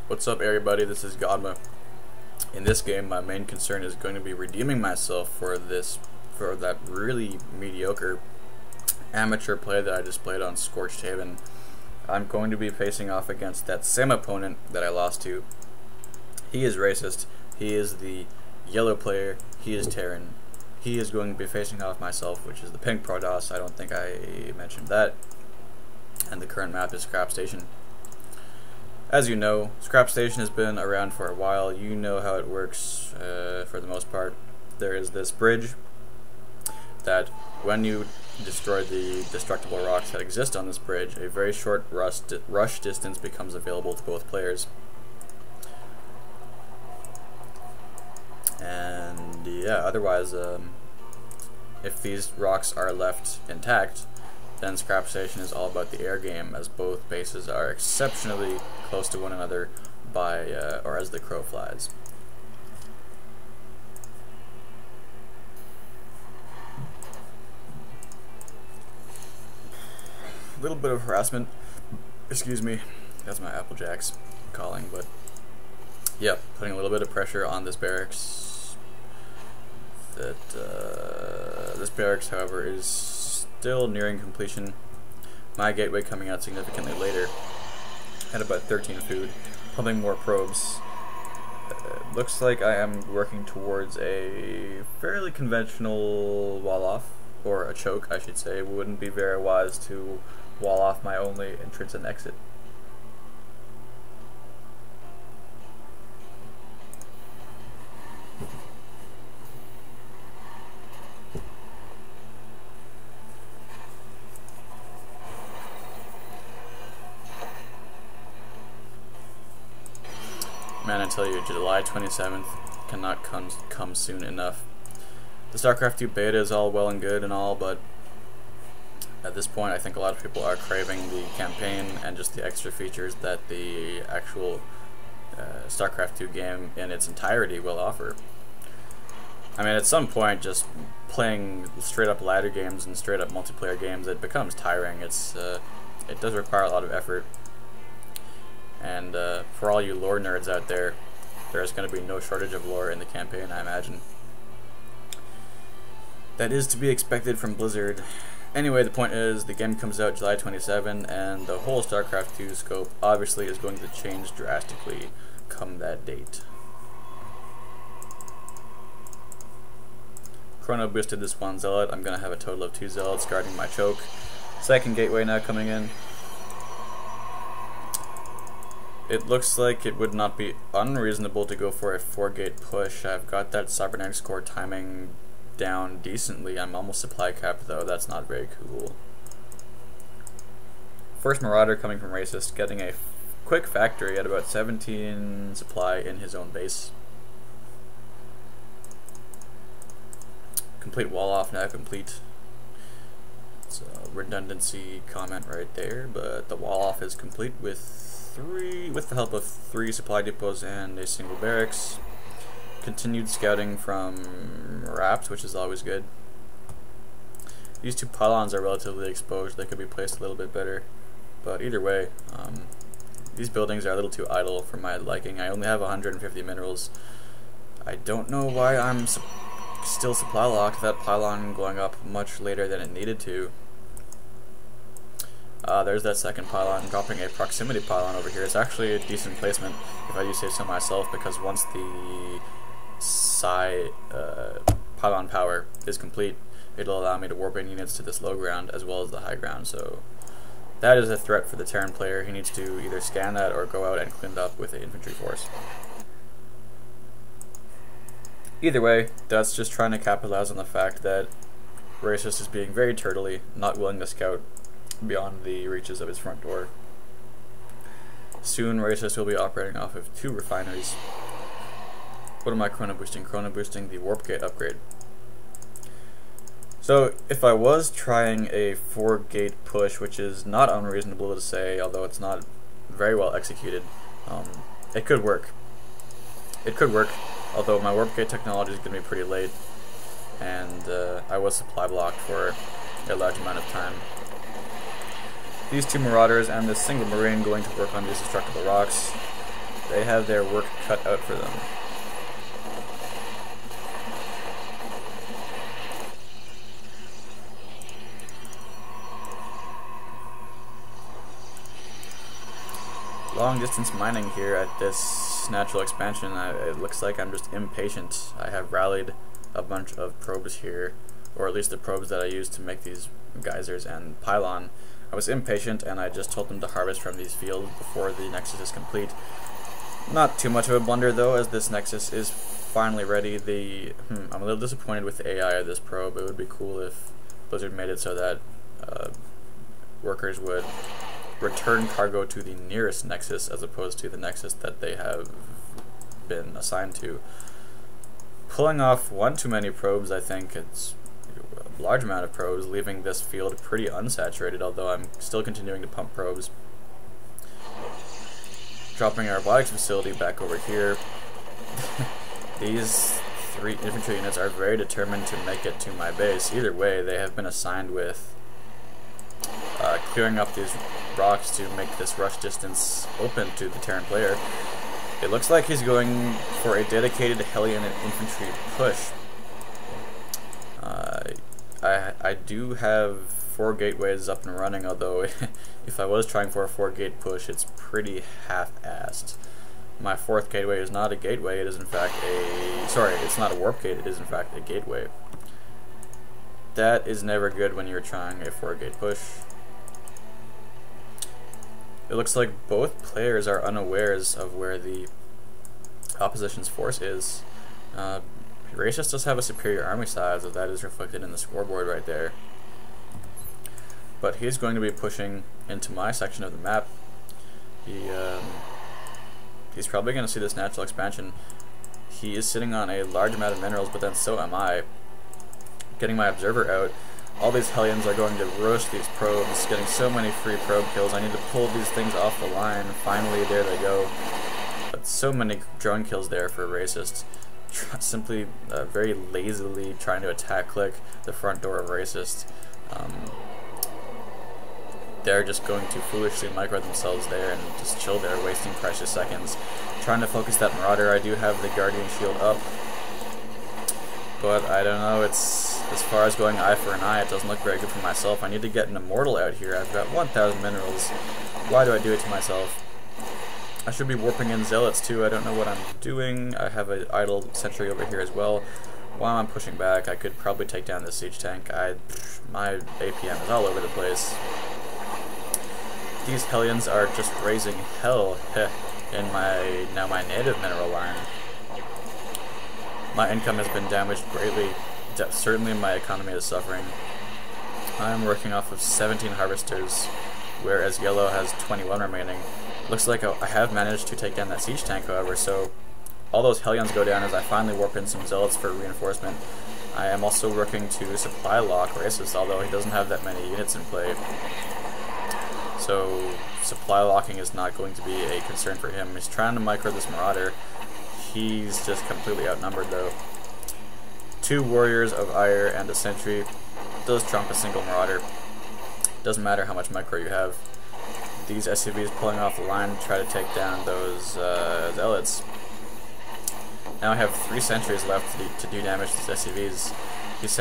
What's up, everybody? This is Godma. In this game, my main concern is going to be redeeming myself for that really mediocre amateur play that I just played on Scorched Haven. I'm going to be facing off against that same opponent that I lost to. He is racist. He is the yellow player. He is Terran. He is going to be facing off myself, which is the pink Protoss. I don't think I mentioned that. And the current map is Scrap Station. As you know, Scrap Station has been around for a while. You know how it works for the most part. There is this bridge that when you destroy the destructible rocks that exist on this bridge, a very short rush distance becomes available to both players. And yeah, otherwise, if these rocks are left intact, then Scrap Station is all about the air game, as both bases are exceptionally close to one another or as the crow flies. A little bit of harassment, excuse me, that's my Apple Jacks calling, but yeah, putting a little bit of pressure on this barracks. This barracks, however, is still nearing completion. My gateway coming out significantly later, at about 13 food, pumping more probes. Looks like I am working towards a fairly conventional wall off, or a choke I should say. It wouldn't be very wise to wall off my only entrance and exit. Man, I tell you, July 27th cannot come soon enough. The Starcraft 2 beta is all well and good and all, but at this point I think a lot of people are craving the campaign and just the extra features that the actual Starcraft 2 game in its entirety will offer. I mean, at some point, just playing straight up ladder games and straight up multiplayer games, it becomes tiring. It does require a lot of effort. And for all you lore nerds out there, there's going to be no shortage of lore in the campaign, I imagine. That is to be expected from Blizzard. Anyway, the point is, the game comes out July 27, and the whole StarCraft 2 scope obviously is going to change drastically come that date. Chrono boosted this one zealot. I'm going to have a total of 2 zealots guarding my choke. Second gateway now coming in. It looks like it would not be unreasonable to go for a 4-gate push. I've got that cybernetics core timing down decently. I'm almost supply capped though, that's not very cool. First Marauder coming from Racist, getting a quick factory at about 17 supply in his own base. Complete wall off now complete. It's a redundancy comment right there, but the wall off is complete with the help of 3 supply depots and a single barracks. Continued scouting from Rapt, which is always good. These 2 pylons are relatively exposed. They could be placed a little bit better, but either way, these buildings are a little too idle for my liking. I only have 150 minerals. I don't know why I'm still supply locked. That pylon going up much later than it needed to. There's that second pylon, dropping a proximity pylon over here. It's actually a decent placement, if I do say so myself, because once the pylon power is complete, it'll allow me to warp in units to this low ground as well as the high ground. So that is a threat for the Terran player. He needs to either scan that or go out and clean it up with an infantry force. Either way, that's just trying to capitalize on the fact that Racist is being very turtley, not willing to scout beyond the reaches of his front door. Soon, Racist will be operating off of 2 refineries. What am I chrono boosting? Chrono boosting the warp gate upgrade. So, if I was trying a 4-gate push, which is not unreasonable to say, although it's not very well executed, it could work. It could work, although my warp gate technology is going to be pretty late, and I was supply blocked for a large amount of time. These 2 Marauders and this single Marine going to work on these destructible rocks. They have their work cut out for them. Long distance mining here at this natural expansion. It looks like I'm just impatient. I have rallied a bunch of probes here, or at least the probes that I used to make these geysers and pylon. I was impatient and I just told them to harvest from these fields before the nexus is complete. Not too much of a blunder though, as this nexus is finally ready. I'm a little disappointed with the AI of this probe. It would be cool if Blizzard made it so that workers would return cargo to the nearest nexus as opposed to the nexus that they have been assigned to. Pulling off one too many probes, I think it's a large amount of probes, leaving this field pretty unsaturated, although I'm still continuing to pump probes. Dropping our robotics facility back over here. These 3 infantry units are very determined to make it to my base. Either way, they have been assigned with clearing up these rocks to make this rush distance open to the Terran player. It looks like he's going for a dedicated Hellion and infantry push. I do have 4 gateways up and running, although if I was trying for a 4-gate push, it's pretty half-assed. My 4th gateway is not a gateway, it is in fact it's not a warp gate, it is in fact a gateway. That is never good when you're trying a 4-gate push. It looks like both players are unawares of where the opposition's force is. Racist does have a superior army size, as that is reflected in the scoreboard right there. But he's going to be pushing into my section of the map. He's probably going to see this natural expansion. He is sitting on a large amount of minerals, but then so am I. Getting my observer out. All these Hellions are going to roast these probes, getting so many free probe kills. I need to pull these things off the line. Finally, there they go. But so many drone kills there for racists. Simply very lazily trying to attack click the front door of racists. They're just going to foolishly micro themselves there and just chill there, wasting precious seconds. Trying to focus that Marauder. I do have the Guardian Shield up, but I don't know, it's as far as going eye for an eye, it doesn't look very good for myself. I need to get an Immortal out here. I've got 1,000 minerals. Why do I do it to myself? I should be warping in Zealots too. I don't know what I'm doing. I have an idle sentry over here as well. While I'm pushing back, I could probably take down this siege tank. My APM is all over the place. These Hellions are just raising hell in my native mineral line. My income has been damaged greatly. Certainly my economy is suffering. I'm working off of 17 harvesters, whereas yellow has 21 remaining. Looks like I have managed to take down that siege tank, however, so all those Hellions go down as I finally warp in some Zealots for reinforcement. I am also working to supply lock Racist, although he doesn't have that many units in play. So supply locking is not going to be a concern for him. He's trying to micro this Marauder. He's just completely outnumbered though. 2 warriors of ire and a sentry does trump a single Marauder. Doesn't matter how much micro you have. These SCVs pulling off the line to try to take down those Zealots. Now I have 3 sentries left to do damage to these SCVs. These